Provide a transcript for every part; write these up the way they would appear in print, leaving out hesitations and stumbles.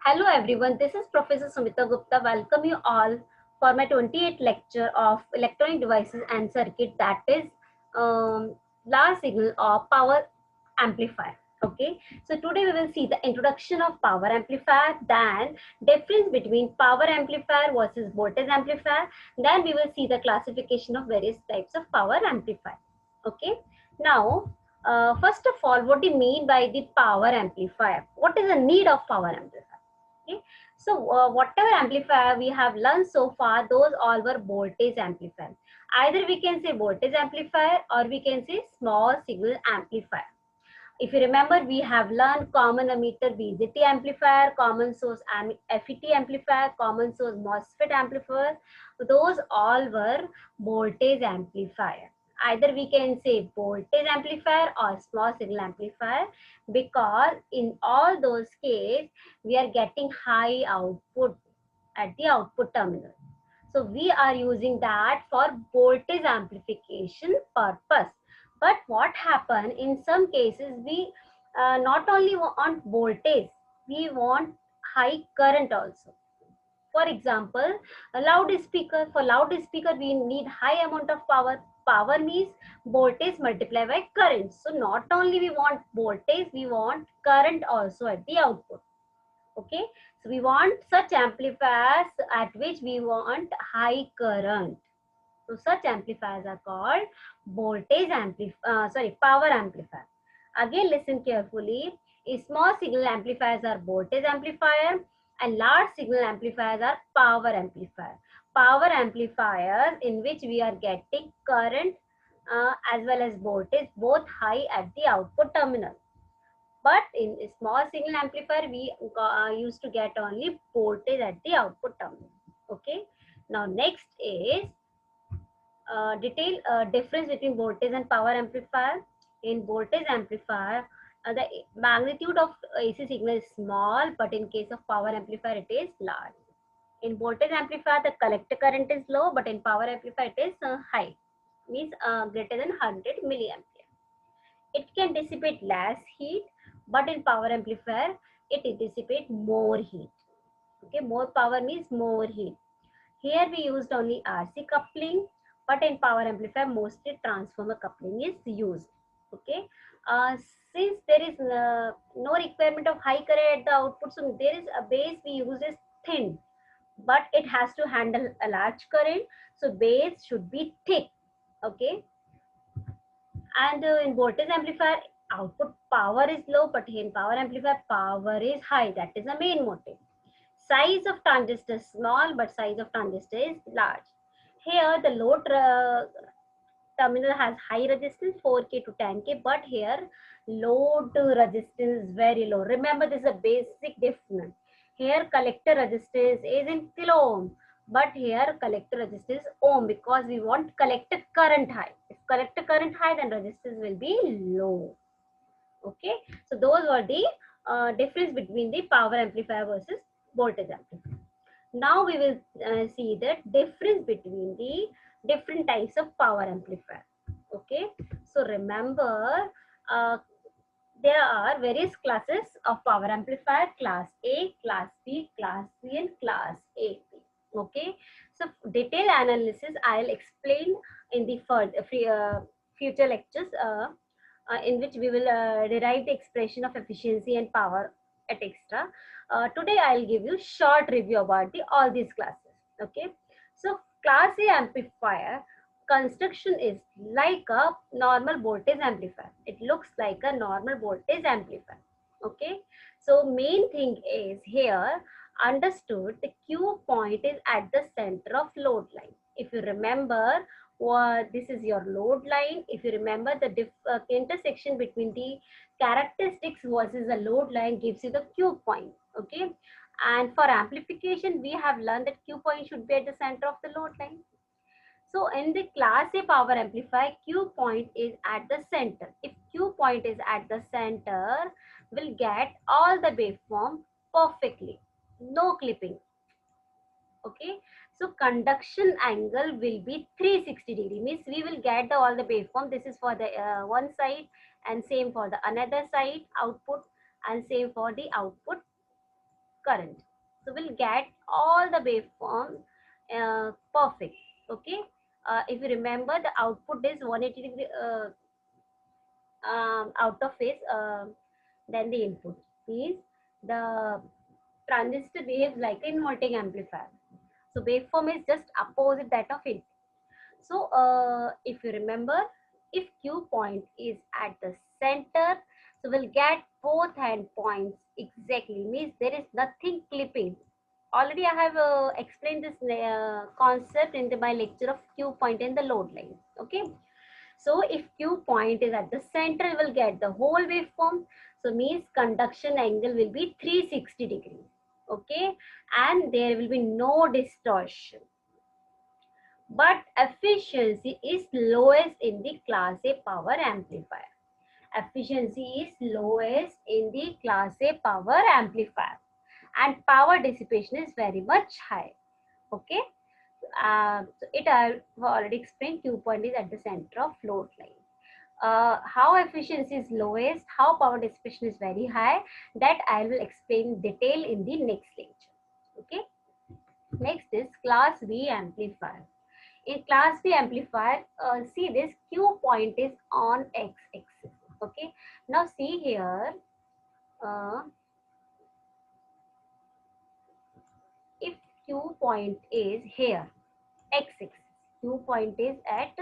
Hello everyone, this is Professor Sumita Gupta. Welcome you all for my 28th lecture of electronic devices and circuit, that is large signal or power amplifier. Okay, so today we will see the introduction of power amplifier, then difference between power amplifier versus voltage amplifier, then we will see the classification of various types of power amplifier. Okay, now first of all, what do you mean by the power amplifier? What is the need of power amplifier? Okay, so whatever amplifier we have learned so far, those all were voltage amplifier. Either we can say voltage amplifier or we can say small signal amplifier. If you remember, we have learned common emitter VGT amplifier, common source FET amplifier, common source MOSFET amplifier. Those all were voltage amplifier. Either we can say voltage amplifier or small signal amplifier, because in all those cases we are getting high output at the output terminal. So we are using that for voltage amplification purpose. But what happen in some cases, we not only want voltage, we want high current also. For example, a loudspeaker. For loudspeaker, we need high amount of power. Power means voltage multiplied by current. So not only we want voltage, we want current also at the output. Okay, so we want such amplifiers at which we want high current. So such amplifiers are called power amplifier. Again, listen carefully. Small signal amplifiers are voltage amplifier and large signal amplifiers are power amplifier. Power amplifiers in which we are getting current as well as voltage both high at the output terminal. But in a small signal amplifier, we used to get only voltage at the output terminal. Okay. Now next is detail difference between voltage and power amplifier. In voltage amplifier, the magnitude of AC signal is small, but in case of power amplifier, it is large. In voltage amplifier, the collector current is low, but in power amplifier, it is high, means greater than 100 milliampere. It can dissipate less heat, but in power amplifier, it dissipates more heat. Okay, more power means more heat. Here we used only RC coupling, but in power amplifier mostly transformer coupling is used. Okay, since there is no requirement of high current at the output, so there is a base we use is thin, but it has to handle a large current, so base should be thick. Okay, and in voltage amplifier output power is low, but in power amplifier power is high. That is the main motive. Size of transistor is small, but size of transistor is large. Here the load terminal has high resistance 4K to 10K, but here load resistance is very low. Remember, this is a basic difference. Here collector resistance is in kilo ohm, but here collector resistance is ohm, because we want collector current high. If collector current high, then resistance will be low. Okay, so those were the difference between the power amplifier versus voltage amplifier. Now we will see the difference between the different types of power amplifier. Okay, so remember, there are various classes of power amplifier: class A, class B, class C, and class AP. Okay, so detailed analysis I'll explain in the future lectures, in which we will derive the expression of efficiency and power at extra. Today I'll give you short review about all these classes. Okay, so class A amplifier construction is like a normal voltage amplifier. It looks like a normal voltage amplifier. Okay, so main thing is here understood, the Q point is at the center of load line. If you remember, this is your load line. If you remember, the intersection between the characteristics versus the load line gives you the Q point. Okay, and for amplification, we have learned that Q point should be at the center of the load line. So in the class A power amplifier, Q point is at the center. If Q point is at the center, we'll get all the waveform perfectly, no clipping. Okay, so conduction angle will be 360 degree, means we will get all the waveform. This is for the one side, and same for the another side output, and same for the output current. So we'll get all the waveform perfect. Okay. If you remember, the output is 180 degree out of phase, then the input means the transistor behaves like an inverting amplifier. So waveform is just opposite that of it. So if you remember, if Q point is at the center, so we'll get both end points exactly, means there is nothing clipping. Already I have explained this concept in my lecture of Q point in the load line. Okay. So if Q point is at the center, you will get the whole waveform. So means conduction angle will be 360 degrees. Okay. And there will be no distortion. But efficiency is lowest in the class A power amplifier. Efficiency is lowest in the class A power amplifier. And power dissipation is very much high. Okay. So it I've already explained. Q point is at the center of load line. How efficiency is lowest, how power dissipation is very high, that I will explain detail in the next lecture. Okay. Next is class B amplifier. In class B amplifier, see this Q point is on X axis. Okay. Now see here, if Q point is here, X axis, Q point is at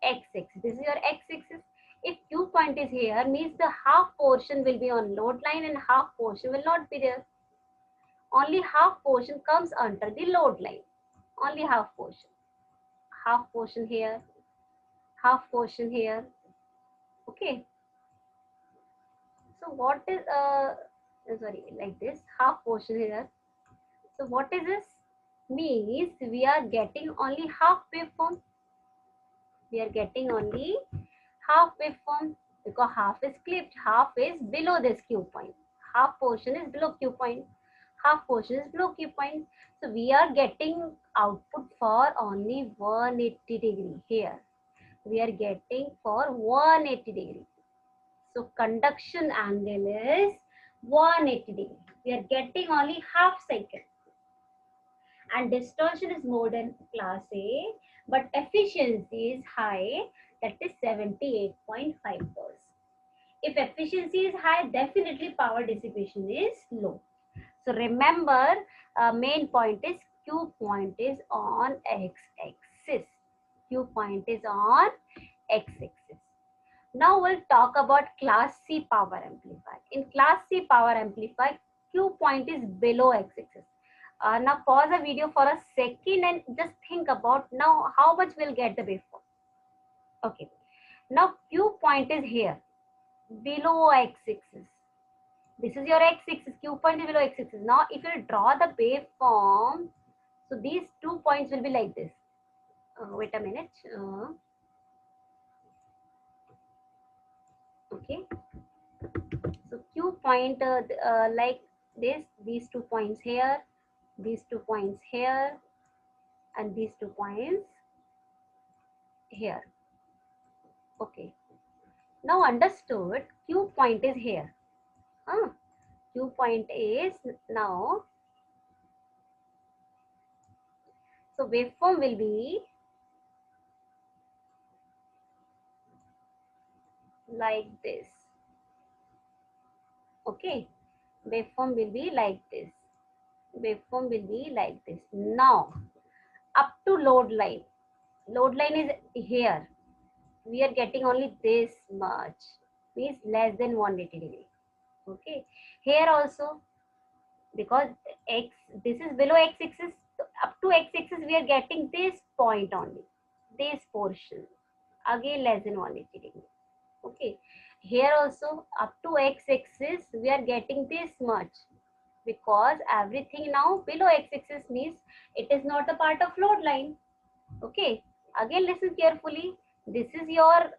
X axis. This is your X axis. If Q point is here, means the half portion will be on load line and half portion will not be there. Only half portion comes under the load line. Only half portion. Half portion here, half portion here. Okay. So what is sorry, like this, half portion here. So what is this? Means we are getting only half waveform. We are getting only half waveform because half is clipped, half is below this Q point. Half portion is below Q point, half portion is below Q point. So we are getting output for only 180 degree here. We are getting for 180 degree. So conduction angle is 180 degree. We are getting only half cycle. And distortion is more than class A, but efficiency is high, that is 78.5%. If efficiency is high, definitely power dissipation is low. So remember, main point is Q point is on X axis. Q point is on X axis. Now we'll talk about class C power amplifier. In class C power amplifier, Q point is below X axis. Now pause the video for a second and just think about now how much we'll get the waveform. Okay. Now Q point is here, below X axis. This is your X axis. Q point is below X axis. Now if you draw the waveform, so these 2 points will be like this. Wait a minute. Okay. So Q point like this. These 2 points here. These 2 points here, and these 2 points here. Okay. Now understood, Q point is here. Q point is now. So waveform will be like this. Okay. Waveform will be like this. Waveform will be like this. Now, up to load line. Load line is here. We are getting only this much. Means less than 180 degree. Okay. Here also, because X, this is below X axis. So up to X axis, we are getting this point only. This portion. Again, less than 180 degree. Okay. Here also, up to X axis, we are getting this much. Because everything now below X axis means it is not a part of load line. Okay. Again, listen carefully. This is your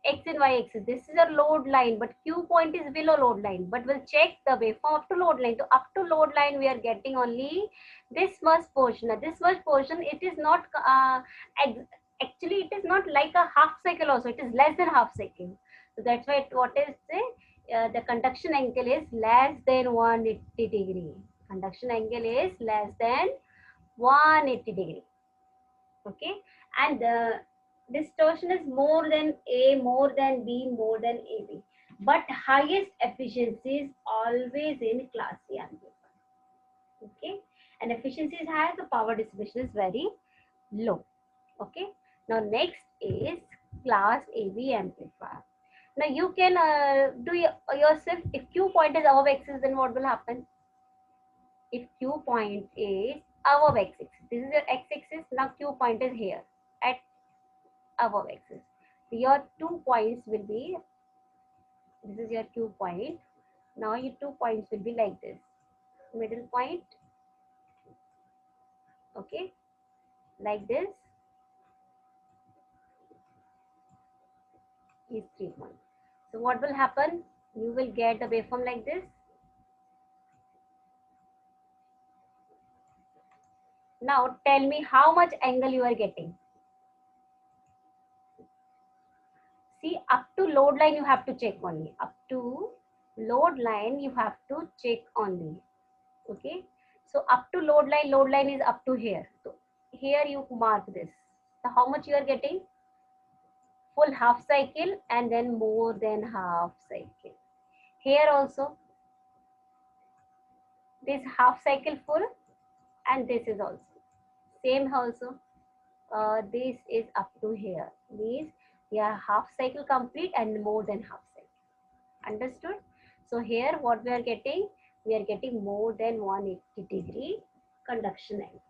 X and Y axis. This is your load line, but Q point is below load line. But we'll check the waveform up to load line. So up to load line, we are getting only this much portion. Now, this much portion, it is not actually it is not like a half cycle also. It is less than half cycle. So that's why what is say the conduction angle is less than 180 degree. Conduction angle is less than 180 degree. Okay, and the distortion is more than A, more than B, more than AB. But highest efficiency is always in class C amplifier. Okay, and efficiency is high, the power dissipation is very low. Okay, now next is class AB amplifier. Now you can do yourself. If Q point is above axis, then what will happen? If Q point is above x-axis, this is your x-axis. Now Q point is here at above axis. Your 2 points will be, this is your Q point. Now your 2 points will be like this. Middle point, okay, like this. These 3 points. So what will happen? You will get a waveform like this. Now tell me how much angle you are getting. See, up to load line you have to check only. Up to load line you have to check only. Okay. So up to load line is up to here. So here you mark this. So how much you are getting? Full half cycle and then more than half cycle. Here also this half cycle full and this is also same also. This is up to here. Means yeah, half cycle complete and more than half cycle. Understood? So here what we are getting? We are getting more than 180 degree conduction angle.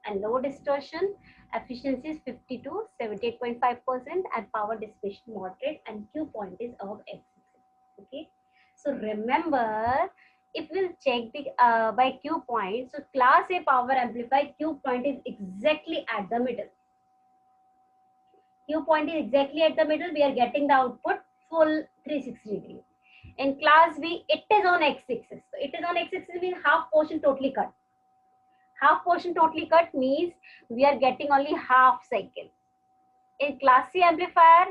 And low distortion, efficiency is 50 to 78.5% and power dissipation moderate and Q point is above x. Okay. So remember, if we'll check the by Q point, so class A power amplifier Q point is exactly at the middle. Q point is exactly at the middle. We are getting the output full 360 degree. In class B, it is on x-axis. So it is on x-axis means half portion totally cut. Half portion totally cut means we are getting only half cycle. In class C amplifier,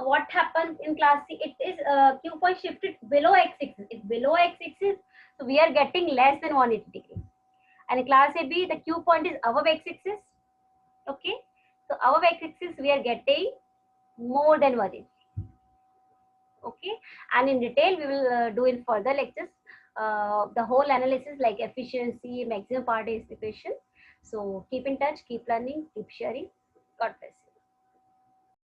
what happens in class C? It is Q point shifted below x-axis. It's below x-axis, so we are getting less than 180 degree. And in class AB, the Q point is above x-axis. Okay, so above x-axis we are getting more than 180. Okay, and in detail we will do in further lectures the whole analysis like efficiency, maximum power dissipation. So keep in touch, keep learning, keep sharing. God bless.